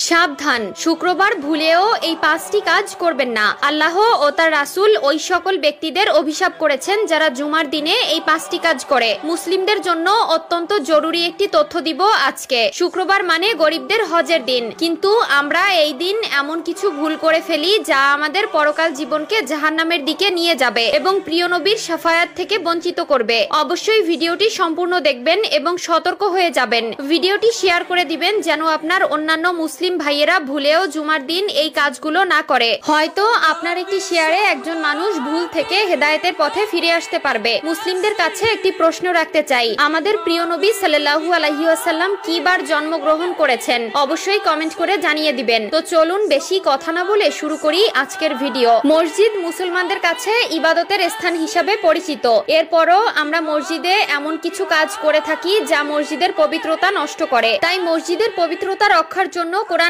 সাবধান, শুক্রবার ভুলেও এই 5টি কাজ করবেন না। আল্লাহ ও তার রাসূল ওই সকল ব্যক্তিদের অভিশাপ করেছেন যারা জুমার দিনে এই 5টি কাজ করে। মুসলিমদের জন্য অত্যন্ত জরুরি একটি তথ্য দিব আজকে। শুক্রবার মানে গরিবদের হজের দিন, কিন্তু আমরা এই দিন এমন কিছু ভুল করে ফেলি যা আমাদের পরকাল জীবনকে জাহান্নামের দিকে নিয়ে যাবে এবং প্রিয় নবীর শাফায়াত থেকে বঞ্চিত করবে। অবশ্যই ভিডিওটি সম্পূর্ণ দেখবেন এবং সতর্ক হয়ে যাবেন। ভিডিওটি শেয়ার করে দিবেন যেন আপনার অন্যান্য মুসলিম ভাইয়েরা ভুলেও জুমার দিন এই কাজগুলো না করে। হয়তো আপনার একটি শেয়ারে একজন মানুষ ভুল থেকে হেদায়েতের পথে ফিরে আসতে পারবে। মুসলিমদের কাছে একটি প্রশ্ন রাখতে চাই, আমাদের প্রিয় নবী সাল্লাল্লাহু আলাইহি ওয়াসাল্লাম কি বার জন্মগ্রহণ করেছেন? অবশ্যই কমেন্ট করে জানিয়ে দিবেন। তো চলুন বেশি কথা না বলে শুরু করি আজকের ভিডিও। মসজিদ মুসলমানদের কাছে ইবাদতের স্থান হিসাবে পরিচিত। এরপরও আমরা মসজিদে এমন কিছু কাজ করে থাকি যা মসজিদের পবিত্রতা নষ্ট করে। তাই মসজিদের পবিত্রতা রক্ষার জন্য কোরআন